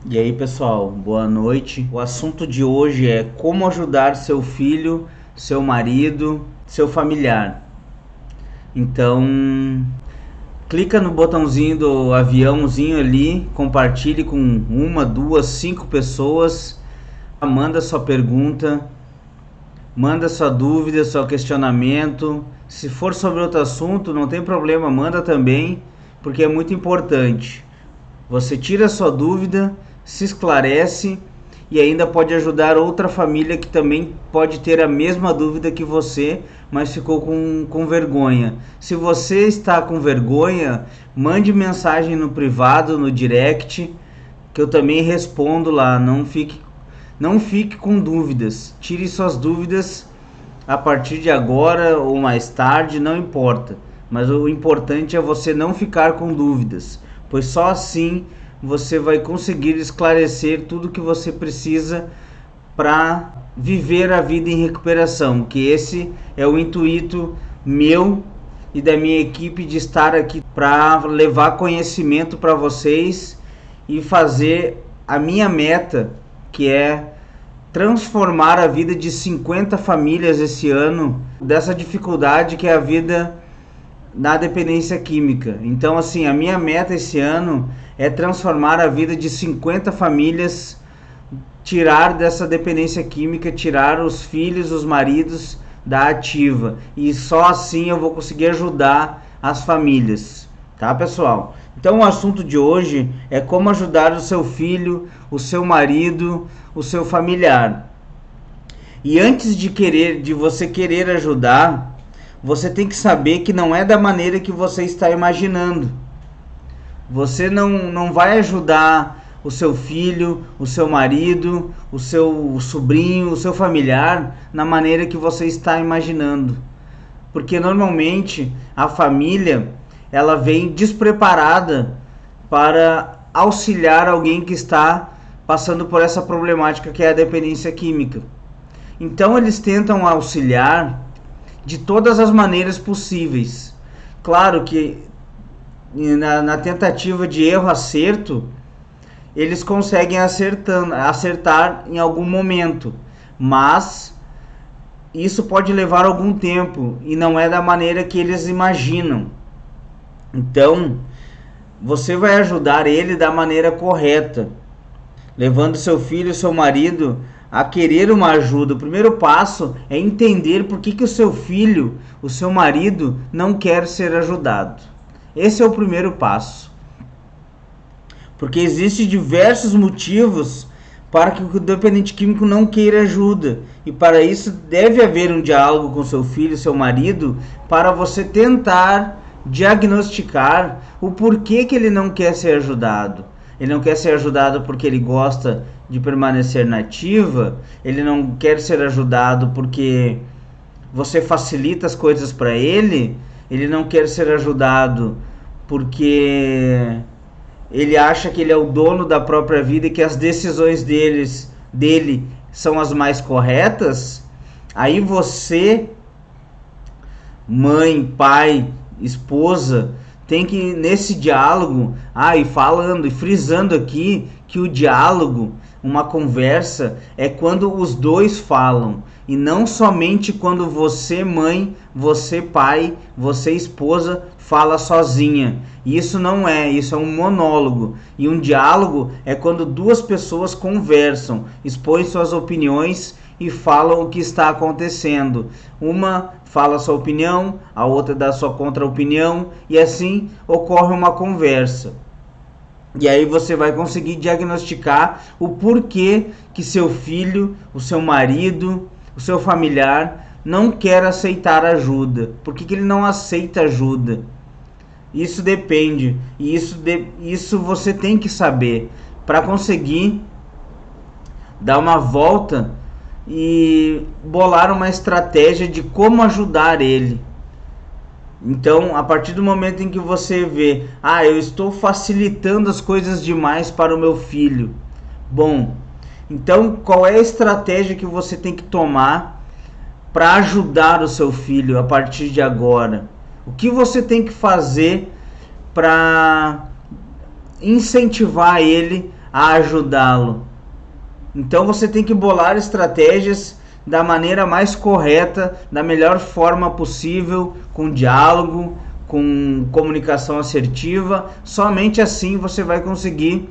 E aí, pessoal, boa noite. O assunto de hoje é como ajudar seu filho, seu marido, seu familiar. Então, clica no botãozinho do aviãozinho ali, compartilhe com uma, duas, cinco pessoas, manda sua pergunta, manda sua dúvida, seu questionamento. Se for sobre outro assunto, não tem problema, manda também, porque é muito importante. Você tira a sua dúvida, se esclarece e ainda pode ajudar outra família que também pode ter a mesma dúvida que você, mas ficou com vergonha. Se você está com vergonha, mande mensagem no privado, no direct, que eu também respondo lá. Não fique com dúvidas. Tire suas dúvidas a partir de agora ou mais tarde, não importa. Mas o importante é você não ficar com dúvidas, pois só assim você vai conseguir esclarecer tudo que você precisa para viver a vida em recuperação, que esse é o intuito meu e da minha equipe, de estar aqui para levar conhecimento para vocês e fazer a minha meta, que é transformar a vida de 50 famílias esse ano dessa dificuldade que é a vida na dependência química. Então, assim, a minha meta esse ano é transformar a vida de 50 famílias, tirar dessa dependência química, tirar os filhos, os maridos da ativa. E só assim eu vou conseguir ajudar as famílias, tá, pessoal? Então, o assunto de hoje é como ajudar o seu filho, o seu marido, o seu familiar. E antes de você querer ajudar, você tem que saber que não é da maneira que você está imaginando. Você não vai ajudar o seu filho, o seu marido, o seu sobrinho, o seu familiar na maneira que você está imaginando. Porque normalmente a família, ela vem despreparada para auxiliar alguém que está passando por essa problemática que é a dependência química. Então eles tentam auxiliar de todas as maneiras possíveis. Claro que na tentativa de erro-acerto, eles conseguem acertar em algum momento, mas isso pode levar algum tempo e não é da maneira que eles imaginam. Então, você vai ajudar ele da maneira correta, levando seu filho, seu marido a querer uma ajuda. O primeiro passo é entender por que o seu filho, o seu marido, não quer ser ajudado. Esse é o primeiro passo. Porque existem diversos motivos para que o dependente químico não queira ajuda. E para isso deve haver um diálogo com seu filho, seu marido, para você tentar diagnosticar o porquê que ele não quer ser ajudado. Ele não quer ser ajudado porque ele gosta de permanecer na ativa, ele não quer ser ajudado porque você facilita as coisas para ele não quer ser ajudado porque ele acha que ele é o dono da própria vida e que as decisões dele são as mais corretas. Aí você, mãe, pai, esposa, tem que, nesse diálogo, e falando e frisando aqui que o diálogo, uma conversa, é quando os dois falam, e não somente quando você, mãe, você, pai, você, esposa, fala sozinha. Isso é um monólogo. E um diálogo é quando duas pessoas conversam, expõem suas opiniões e falam o que está acontecendo. Uma fala sua opinião, a outra dá sua contra-opinião, e assim ocorre uma conversa. E aí você vai conseguir diagnosticar o porquê que seu filho, o seu marido, o seu familiar não quer aceitar ajuda. Por que ele não aceita ajuda? Isso depende, e isso você tem que saber para conseguir dar uma volta e bolar uma estratégia de como ajudar ele. Então, a partir do momento em que você vê, eu estou facilitando as coisas demais para o meu filho. Bom, então qual é a estratégia que você tem que tomar para ajudar o seu filho a partir de agora? O que você tem que fazer para incentivar ele a ajudá-lo. Então você tem que bolar estratégias da maneira mais correta, da melhor forma possível, com diálogo, com comunicação assertiva. Somente assim você vai conseguir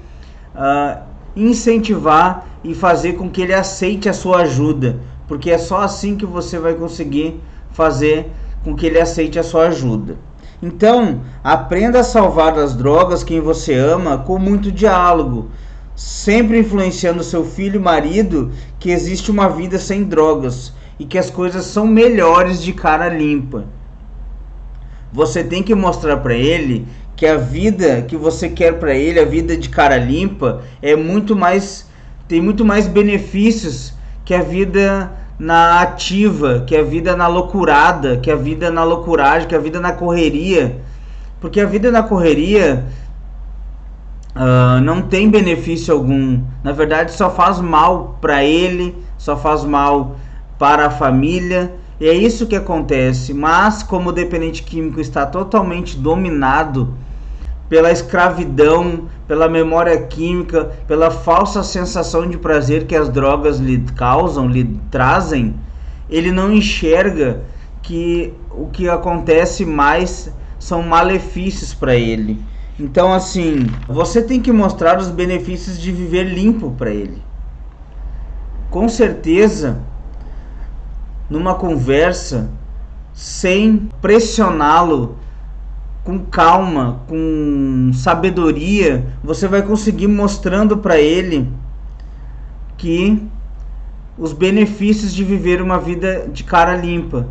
incentivar e fazer com que ele aceite a sua ajuda, porque é só assim que você vai conseguir fazer com que ele aceite a sua ajuda. Então, aprenda a salvar das drogas quem você ama com muito diálogo, sempre influenciando seu filho e marido que existe uma vida sem drogas e que as coisas são melhores de cara limpa. Você tem que mostrar para ele que a vida que você quer para ele, a vida de cara limpa, tem muito mais benefícios que a vida na ativa, que a vida na loucurada, que a vida na loucuragem, que a vida na correria. Porque a vida na correria não tem benefício algum. Na verdade, só faz mal para ele, só faz mal para a família. E é isso que acontece. Mas como o dependente químico está totalmente dominado pela escravidão, pela memória química, pela falsa sensação de prazer que as drogas lhe causam, lhe trazem, ele não enxerga que o que acontece mais são malefícios para ele. Então, assim, você tem que mostrar os benefícios de viver limpo para ele. Com certeza, numa conversa, sem pressioná-lo, com calma, com sabedoria, você vai conseguir mostrando para ele que os benefícios de viver uma vida de cara limpa.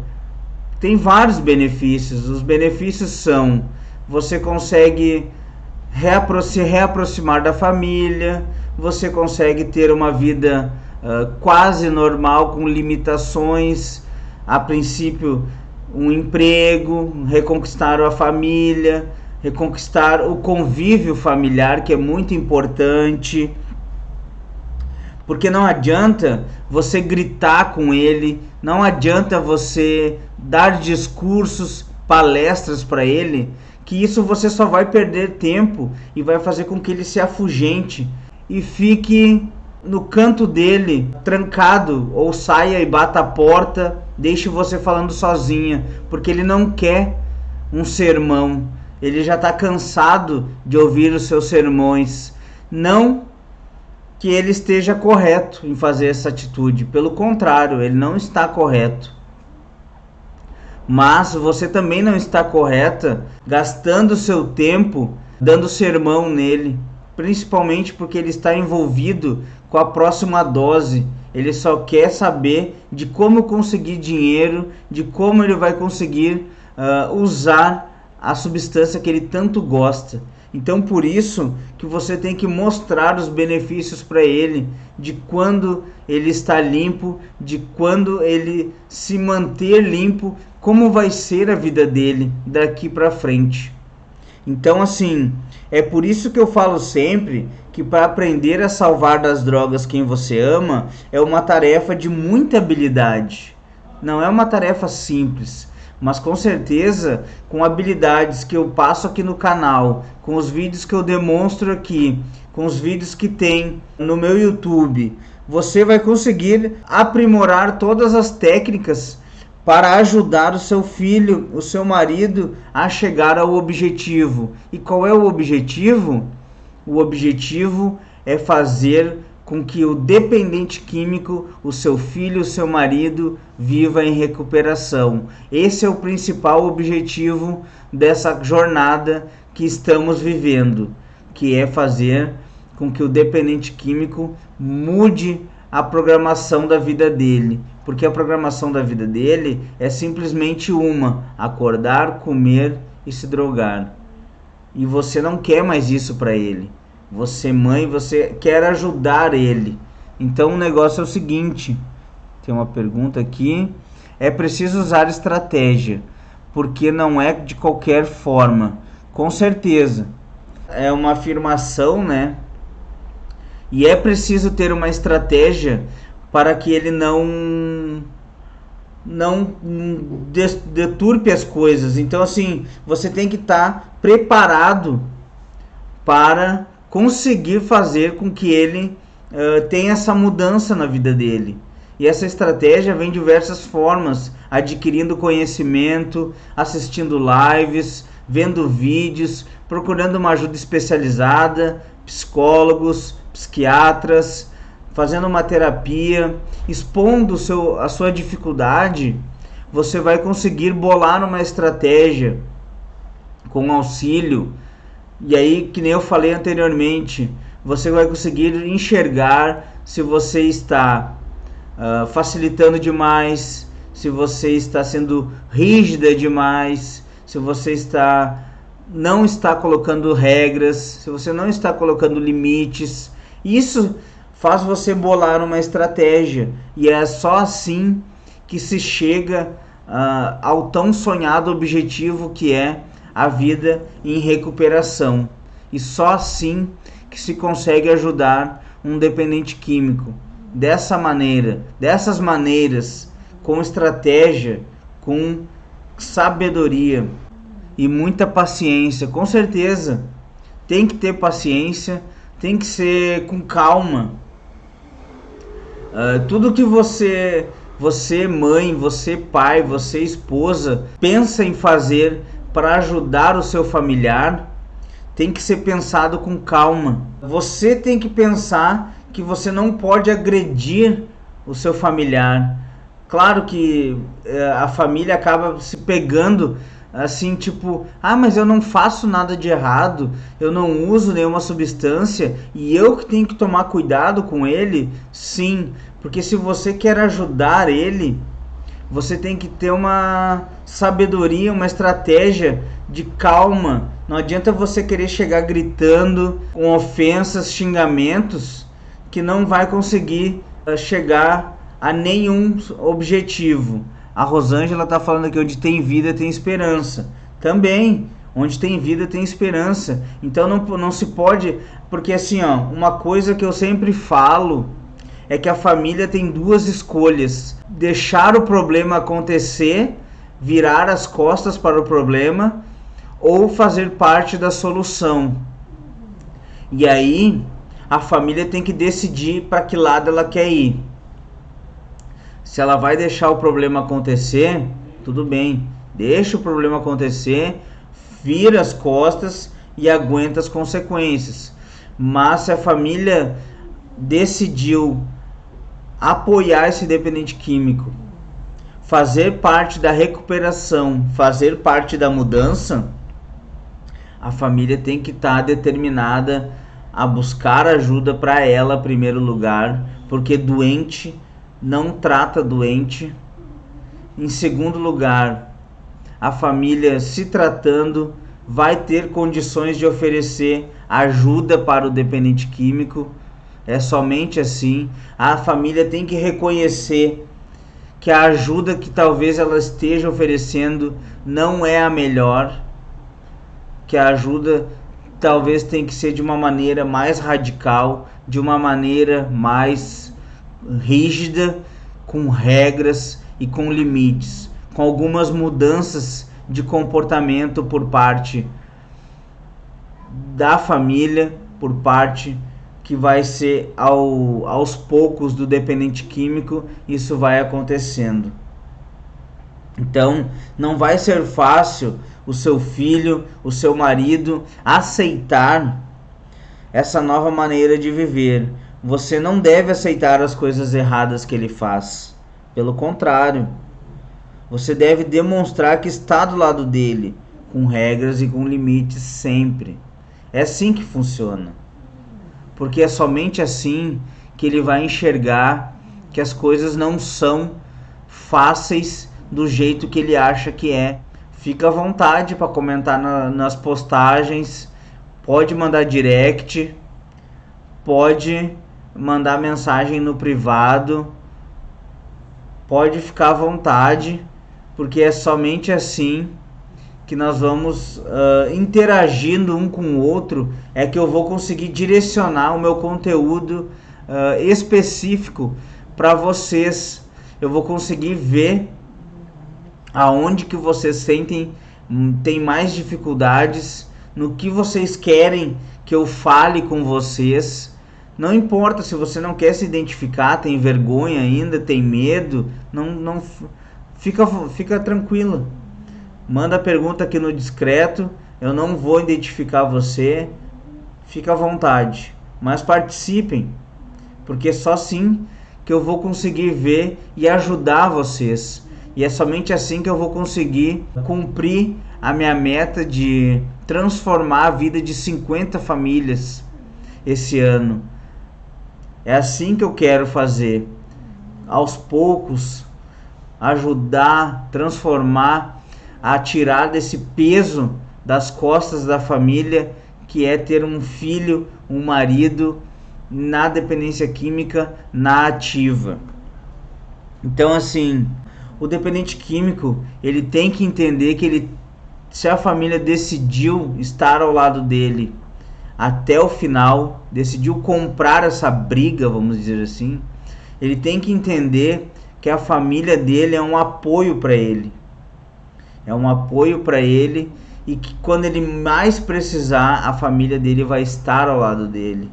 Tem vários benefícios. Os benefícios são: você consegue se reaproximar da família, você consegue ter uma vida quase normal, com limitações, a princípio um emprego, reconquistar a família, reconquistar o convívio familiar, que é muito importante, porque não adianta você gritar com ele, não adianta você dar discursos, palestras para ele, que isso você só vai perder tempo e vai fazer com que ele se afugente e fique no canto dele, trancado, ou saia e bata a porta, deixe você falando sozinha, porque ele não quer um sermão, ele já está cansado de ouvir os seus sermões. Não que ele esteja correto em fazer essa atitude, pelo contrário, ele não está correto. Mas você também não está correta gastando seu tempo dando sermão nele, principalmente porque ele está envolvido com a próxima dose. Ele só quer saber de como conseguir dinheiro, de como ele vai conseguir usar a substância que ele tanto gosta. Então, por isso que você tem que mostrar os benefícios para ele, de quando ele está limpo, de quando ele se manter limpo, como vai ser a vida dele daqui para frente. Então, assim, é por isso que eu falo sempre que para aprender a salvar das drogas quem você ama é uma tarefa de muita habilidade. Não é uma tarefa simples, mas com certeza, com habilidades que eu passo aqui no canal, com os vídeos que eu demonstro aqui, com os vídeos que tem no meu YouTube, você vai conseguir aprimorar todas as técnicas para ajudar o seu filho, o seu marido a chegar ao objetivo. E qual é o objetivo? O objetivo é fazer com que o dependente químico, o seu filho, o seu marido, viva em recuperação. Esse é o principal objetivo dessa jornada que estamos vivendo, que é fazer com que o dependente químico mude a programação da vida dele. Porque a programação da vida dele é simplesmente uma: acordar, comer e se drogar. E você não quer mais isso para ele. Você, mãe, você quer ajudar ele. Então o negócio é o seguinte, tem uma pergunta aqui: é preciso usar estratégia, porque não é de qualquer forma. Com certeza, é uma afirmação, né? E é preciso ter uma estratégia para que ele não deturpe as coisas. Então, assim, você tem que estar preparado para conseguir fazer com que ele tenha essa mudança na vida dele. E essa estratégia vem de diversas formas, adquirindo conhecimento, assistindo lives, vendo vídeos, procurando uma ajuda especializada, psicólogos, psiquiatras, fazendo uma terapia, expondo a sua dificuldade. Você vai conseguir bolar uma estratégia com auxílio. E aí, que nem eu falei anteriormente, você vai conseguir enxergar se você está facilitando demais, se você está sendo rígida demais, se você não está colocando regras, se você não está colocando limites. Isso faz você bolar uma estratégia, e é só assim que se chega ao tão sonhado objetivo que é a vida em recuperação. E só assim que se consegue ajudar um dependente químico. Dessas maneiras, com estratégia, com sabedoria e muita paciência. Com certeza, tem que ter paciência, tem que ser com calma. Tudo que você mãe, você pai, você esposa, pensa em fazer para ajudar o seu familiar, tem que ser pensado com calma. Você tem que pensar que você não pode agredir o seu familiar. Claro que a família acaba se pegando assim, tipo, mas eu não faço nada de errado, eu não uso nenhuma substância e eu que tenho que tomar cuidado com ele. Sim, porque se você quer ajudar ele, você tem que ter uma sabedoria, uma estratégia de calma. Não adianta você querer chegar gritando com ofensas, xingamentos, que não vai conseguir chegar a nenhum objetivo. A Rosângela está falando aqui, onde tem vida tem esperança. Também, onde tem vida tem esperança. Então não se pode, porque assim, uma coisa que eu sempre falo é que a família tem duas escolhas: deixar o problema acontecer, virar as costas para o problema, ou fazer parte da solução. E aí a família tem que decidir para que lado ela quer ir. Se ela vai deixar o problema acontecer, tudo bem, deixa o problema acontecer, vira as costas e aguenta as consequências. Mas se a família decidiu apoiar esse dependente químico, fazer parte da recuperação, fazer parte da mudança, a família tem que estar determinada a buscar ajuda para ela em primeiro lugar, porque doente não trata doente. Em segundo lugar, a família, se tratando, vai ter condições de oferecer ajuda para o dependente químico. É somente assim. A família tem que reconhecer que a ajuda que talvez ela esteja oferecendo não é a melhor, que a ajuda talvez tenha que ser de uma maneira mais radical, de uma maneira mais rígida, com regras e com limites, com algumas mudanças de comportamento por parte da família, por parte que vai ser aos poucos do dependente químico. Isso vai acontecendo. Então não vai ser fácil o seu filho, o seu marido aceitar essa nova maneira de viver. Você não deve aceitar as coisas erradas que ele faz. Pelo contrário, você deve demonstrar que está do lado dele, com regras e com limites sempre. É assim que funciona. Porque é somente assim que ele vai enxergar que as coisas não são fáceis do jeito que ele acha que é. Fica à vontade para comentar nas postagens, pode mandar direct, pode mandar mensagem no privado, pode ficar à vontade, porque é somente assim que nós vamos interagindo um com o outro, é que eu vou conseguir direcionar o meu conteúdo específico para vocês. Eu vou conseguir ver aonde que vocês tem mais dificuldades, no que vocês querem que eu fale com vocês. Não importa se você não quer se identificar, tem vergonha ainda, tem medo, não fica tranquila. Manda a pergunta aqui no discreto, eu não vou identificar você, fica à vontade, mas participem, porque só assim que eu vou conseguir ver e ajudar vocês. E é somente assim que eu vou conseguir cumprir a minha meta de transformar a vida de 50 famílias esse ano. É assim que eu quero fazer, aos poucos, ajudar, transformar, a tirar desse peso das costas da família, que é ter um filho, um marido na dependência química, na ativa. Então, assim, o dependente químico, ele tem que entender que se a família decidiu estar ao lado dele até o final, decidiu comprar essa briga, vamos dizer assim, ele tem que entender que a família dele é um apoio para ele. É um apoio para ele, e que quando ele mais precisar, a família dele vai estar ao lado dele.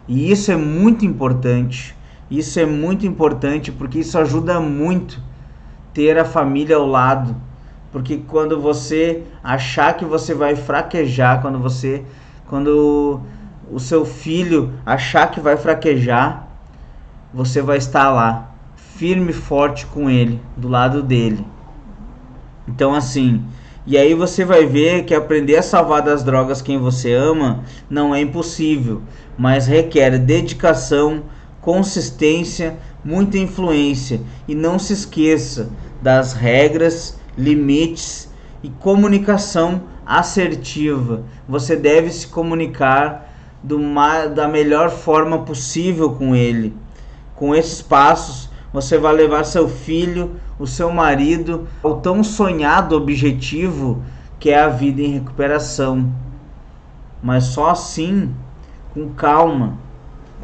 E isso é muito importante. Isso é muito importante porque isso ajuda muito ter a família ao lado. Porque quando você achar que você vai fraquejar, quando o seu filho achar que vai fraquejar, você vai estar lá, firme e forte com ele, do lado dele. Então, assim, e aí você vai ver que aprender a salvar das drogas quem você ama não é impossível, mas requer dedicação, consistência, muita influência. E não se esqueça das regras, limites e comunicação assertiva. Você deve se comunicar da melhor forma possível com ele. Com esses passos, você vai levar seu filho, o seu marido, ao tão sonhado objetivo que é a vida em recuperação. Mas só assim, com calma,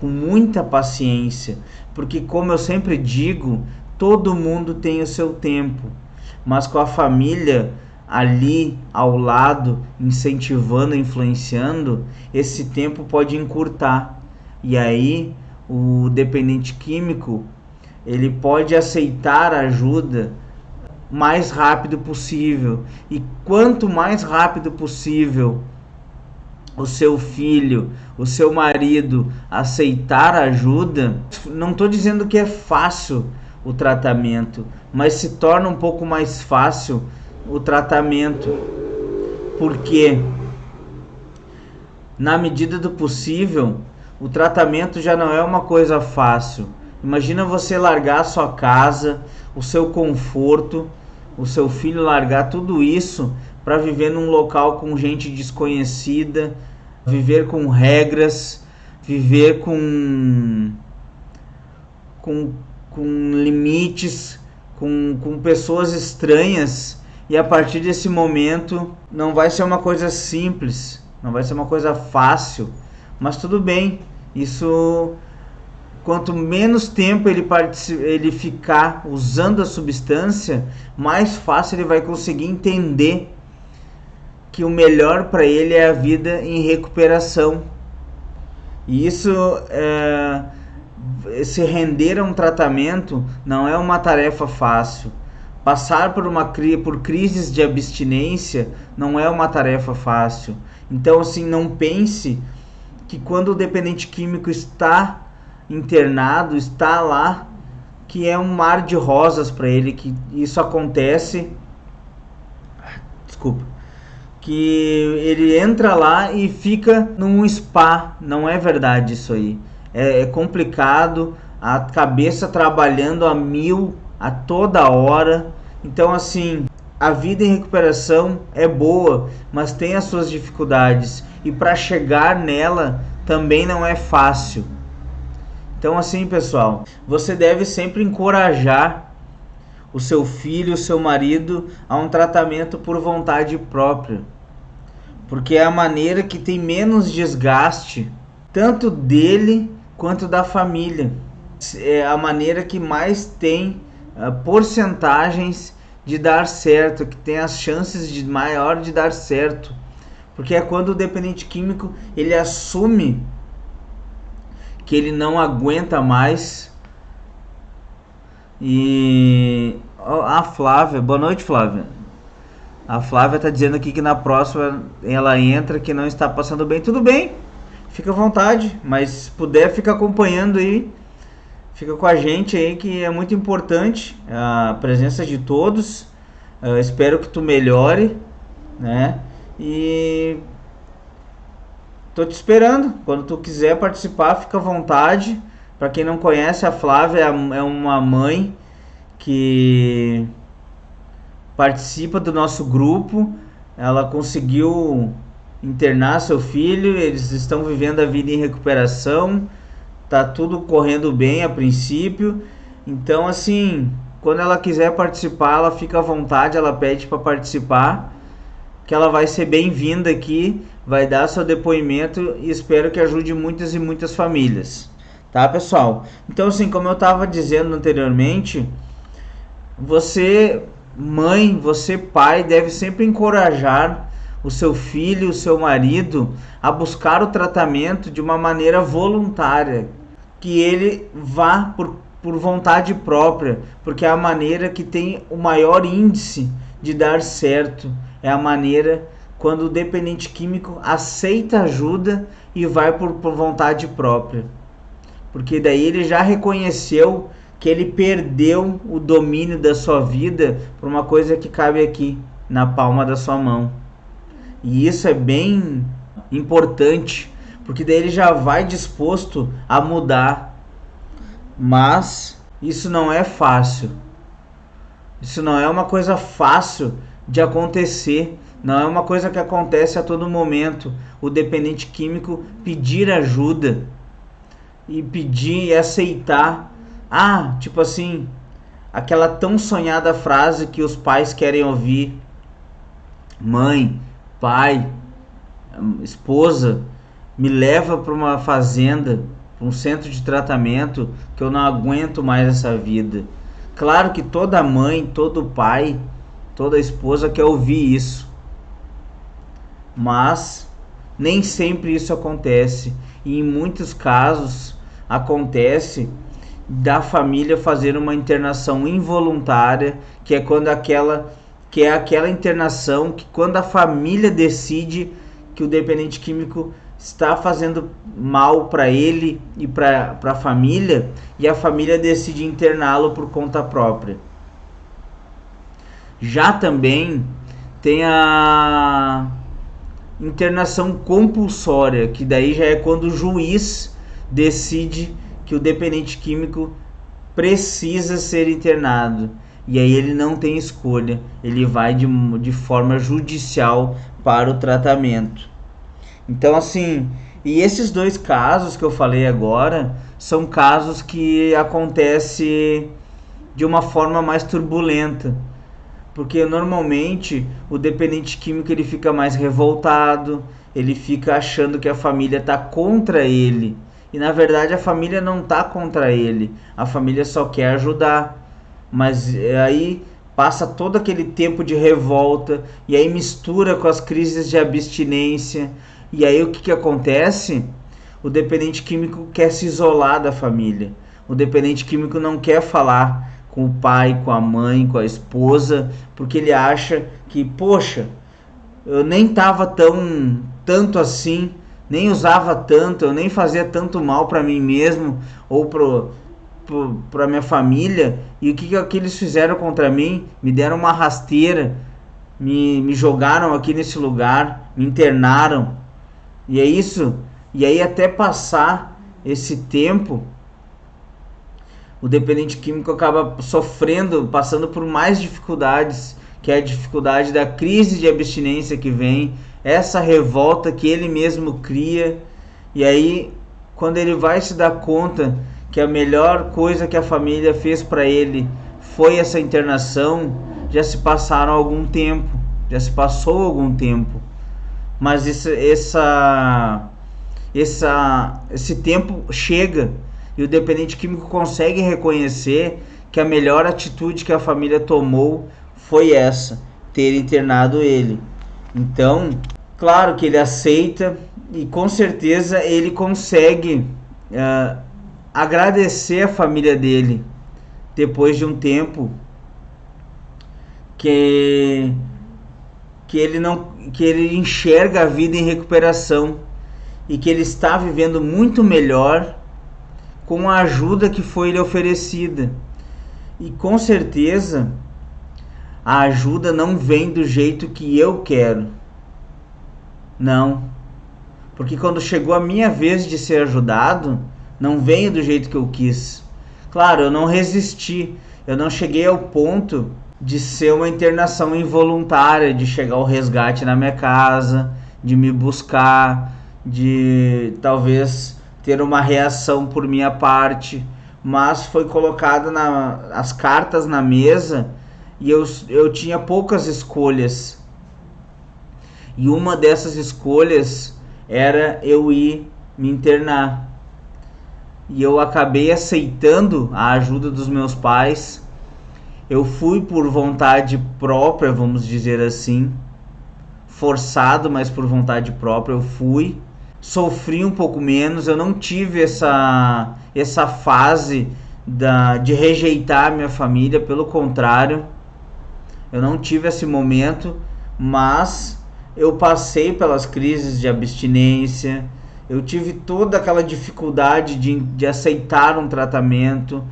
com muita paciência, porque, como eu sempre digo, todo mundo tem o seu tempo, mas com a família ali ao lado, incentivando, influenciando, esse tempo pode encurtar. E aí o dependente químico, ele pode aceitar ajuda mais rápido possível. E quanto mais rápido possível o seu filho, o seu marido aceitar ajuda, não estou dizendo que é fácil o tratamento, mas se torna um pouco mais fácil o tratamento, porque na medida do possível o tratamento já não é uma coisa fácil. Imagina você largar a sua casa, o seu conforto, o seu filho largar tudo isso para viver num local com gente desconhecida, viver com regras, viver com limites, com pessoas estranhas. E a partir desse momento não vai ser uma coisa simples, não vai ser uma coisa fácil, mas tudo bem. Isso, quanto menos tempo ele ficar usando a substância, mais fácil ele vai conseguir entender que o melhor para ele é a vida em recuperação. E isso, se render a um tratamento não é uma tarefa fácil. Passar por crises de abstinência não é uma tarefa fácil. Então, assim, não pense que quando o dependente químico está internado, está lá, que é um mar de rosas para ele, que isso acontece. Desculpa. Que ele entra lá e fica num spa. Não é verdade isso aí. É complicado, a cabeça trabalhando a mil a toda hora. Então, assim, a vida em recuperação é boa, mas tem as suas dificuldades, e para chegar nela também não é fácil. Então, assim, pessoal, você deve sempre encorajar o seu filho, o seu marido a um tratamento por vontade própria, porque é a maneira que tem menos desgaste, tanto dele quanto da família. É a maneira que mais tem porcentagens de dar certo, que tem as chances maior de dar certo, porque é quando o dependente químico ele assume que ele não aguenta mais. E a Flávia, boa noite, Flávia. A Flávia tá dizendo aqui que na próxima ela entra, que não está passando bem. Tudo bem, fica à vontade, mas se puder, fica acompanhando aí, fica com a gente aí, que é muito importante a presença de todos. Eu espero que tu melhore, né? E tô te esperando. Quando tu quiser participar, fica à vontade. Para quem não conhece, a Flávia é uma mãe que participa do nosso grupo. Ela conseguiu internar seu filho, eles estão vivendo a vida em recuperação. Tá tudo correndo bem a princípio. Então, assim, quando ela quiser participar, ela fica à vontade, ela pede para participar, que ela vai ser bem-vinda aqui, vai dar seu depoimento e espero que ajude muitas e muitas famílias. Tá, pessoal? Então, assim, como eu estava dizendo anteriormente, você, mãe, você, pai, deve sempre encorajar o seu filho, o seu marido a buscar o tratamento de uma maneira voluntária, que ele vá por vontade própria, porque é a maneira que tem o maior índice de dar certo. É a maneira quando o dependente químico aceita ajuda e vai por vontade própria. Porque daí ele já reconheceu que ele perdeu o domínio da sua vida por uma coisa que cabe aqui, na palma da sua mão. E isso é bem importante, porque daí ele já vai disposto a mudar. Mas isso não é fácil. Isso não é uma coisa fácil de acontecer. Não é uma coisa que acontece a todo momento. O dependente químico pedir ajuda e pedir e aceitar. Tipo assim, aquela tão sonhada frase que os pais querem ouvir: mãe, pai, esposa, me leva para uma fazenda, para um centro de tratamento, que eu não aguento mais essa vida. Claro que toda mãe, todo pai, toda esposa quer ouvir isso, mas nem sempre isso acontece. E em muitos casos acontece da família fazer uma internação involuntária, que é quando aquela internação que quando a família decide que o dependente químico está fazendo mal para ele e para a família, e a família decide interná-lo por conta própria. Já também tem a internação compulsória, que daí já é quando o juiz decide que o dependente químico precisa ser internado. E aí ele não tem escolha, ele vai de forma judicial para o tratamento. Então, assim, e esses dois casos que eu falei agora são casos que acontecem de uma forma mais turbulenta, porque normalmente o dependente químico ele fica mais revoltado, ele fica achando que a família está contra ele, e na verdade a família não está contra ele, a família só quer ajudar. Mas aí passa todo aquele tempo de revolta, e aí mistura com as crises de abstinência, e aí o que acontece? O dependente químico quer se isolar da família, o dependente químico não quer falar com o pai, com a mãe, com a esposa, porque ele acha que, poxa, eu nem estava tanto assim, nem usava tanto, eu nem fazia tanto mal para mim mesmo ou para minha família, e o que eles fizeram contra mim? Me deram uma rasteira, me jogaram aqui nesse lugar, me internaram, e é isso. E aí até passar esse tempo, o dependente químico acaba sofrendo, passando por mais dificuldades, que é a dificuldade da crise de abstinência que vem, essa revolta que ele mesmo cria, e aí quando ele vai se dar conta que a melhor coisa que a família fez para ele foi essa internação, já se passaram algum tempo, já se passou algum tempo, mas esse tempo chega e o dependente químico consegue reconhecer que a melhor atitude que a família tomou foi essa, ter internado ele. Então, Claro que ele aceita e com certeza ele consegue agradecer a família dele depois de um tempo que ele enxerga a vida em recuperação e que ele está vivendo muito melhor com a ajuda que foi lhe oferecida. E com certeza a ajuda não vem do jeito que eu quero. Não. Porque quando chegou a minha vez de ser ajudado, não veio do jeito que eu quis. Claro, eu não resisti. Eu não cheguei ao ponto de ser uma internação involuntária, de chegar ao resgate na minha casa, de me buscar, de talvez ter uma reação por minha parte, mas foi colocada as cartas na mesa e eu tinha poucas escolhas. E uma dessas escolhas era eu ir me internar. E eu acabei aceitando a ajuda dos meus pais. Eu fui por vontade própria, vamos dizer assim, forçado, mas por vontade própria eu fui. Sofri um pouco menos, eu não tive essa fase de rejeitar a minha família, pelo contrário, eu não tive esse momento, mas eu passei pelas crises de abstinência, eu tive toda aquela dificuldade de aceitar um tratamento,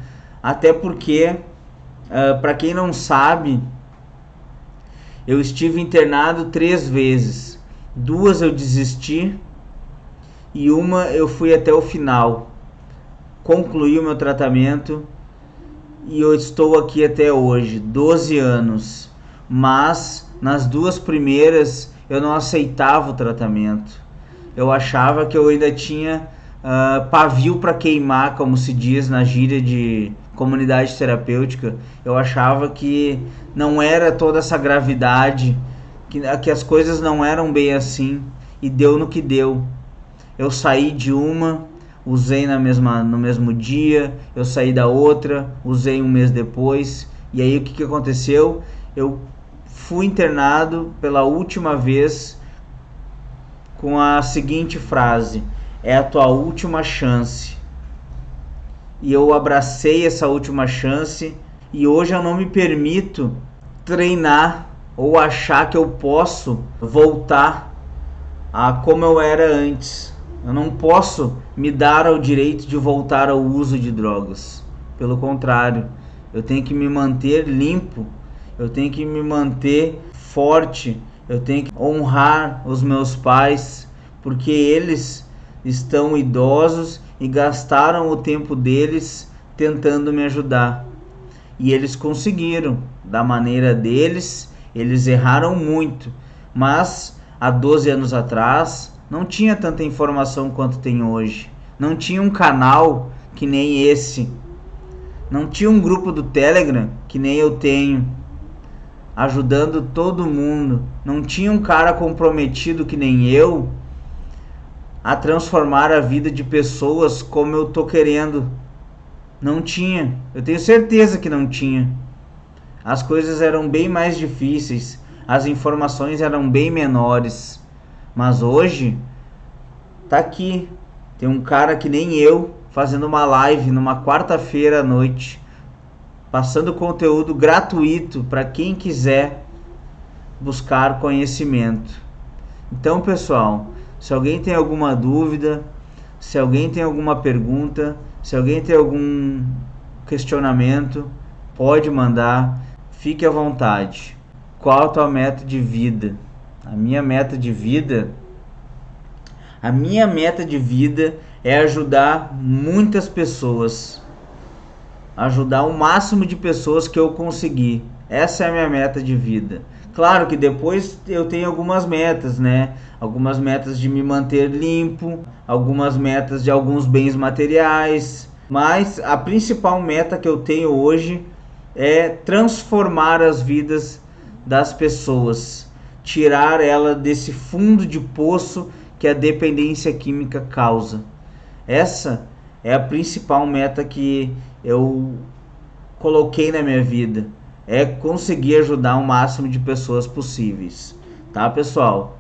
até porque, para quem não sabe, eu estive internado 3 vezes, 2 eu desisti e uma eu fui até o final, concluí o meu tratamento e eu estou aqui até hoje, 12 anos, mas nas 2 primeiras eu não aceitava o tratamento, eu achava que eu ainda tinha pavio para queimar, como se diz na gíria de comunidade terapêutica. Eu achava que não era toda essa gravidade, que as coisas não eram bem assim, e deu no que deu. Eu saí de uma, usei no mesmo dia, eu saí da outra, usei um mês depois, e aí o que aconteceu? Eu fui internado pela última vez com a seguinte frase: é a tua última chance. E eu abracei essa última chance e hoje eu não me permito treinar ou achar que eu posso voltar a como eu era antes. Eu não posso me dar ao direito de voltar ao uso de drogas. Pelo contrário, eu tenho que me manter limpo, eu tenho que me manter forte, eu tenho que honrar os meus pais, porque eles estão idosos e gastaram o tempo deles tentando me ajudar. E eles conseguiram, da maneira deles, eles erraram muito, mas há 12 anos atrás não tinha tanta informação quanto tem hoje. Não tinha um canal que nem esse. Não tinha um grupo do Telegram que nem eu tenho, ajudando todo mundo. Não tinha um cara comprometido que nem eu a transformar a vida de pessoas como eu tô querendo. Não tinha. Eu tenho certeza que não tinha. As coisas eram bem mais difíceis. As informações eram bem menores. Mas hoje, tá aqui. Tem um cara que nem eu, fazendo uma live numa quarta-feira à noite, passando conteúdo gratuito para quem quiser buscar conhecimento. Então, pessoal, se alguém tem alguma dúvida, se alguém tem alguma pergunta, se alguém tem algum questionamento, pode mandar, fique à vontade. Qual a tua meta de vida? A minha meta de vida é ajudar muitas pessoas, ajudar o máximo de pessoas que eu conseguir. Essa é a minha meta de vida. Claro que depois eu tenho algumas metas, né? Algumas metas de me manter limpo, algumas metas de alguns bens materiais, mas a principal meta que eu tenho hoje é transformar as vidas das pessoas, tirar ela desse fundo de poço que a dependência química causa. Essa é a principal meta que eu coloquei na minha vida, é conseguir ajudar o máximo de pessoas possíveis, tá, pessoal?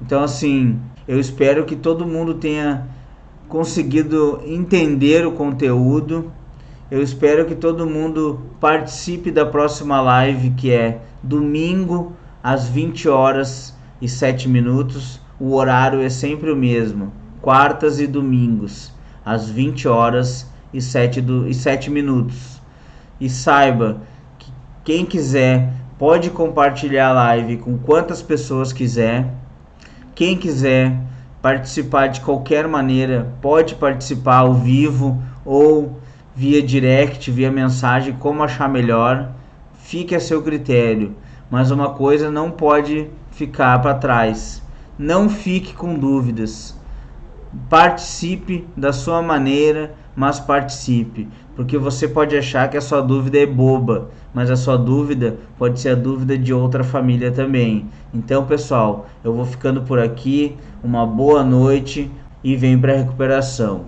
Então, assim, eu espero que todo mundo tenha conseguido entender o conteúdo. Eu espero que todo mundo participe da próxima live, que é domingo às 20h07. O horário é sempre o mesmo, quartas e domingos, às 20h07. E saiba que quem quiser pode compartilhar a live com quantas pessoas quiser. Quem quiser participar de qualquer maneira, pode participar ao vivo ou via direct, via mensagem, como achar melhor. Fique a seu critério, mas uma coisa não pode ficar para trás: não fique com dúvidas. Participe da sua maneira, mas participe, porque você pode achar que a sua dúvida é boba, mas a sua dúvida pode ser a dúvida de outra família também. Então, pessoal, eu vou ficando por aqui. Uma boa noite e vem para a recuperação.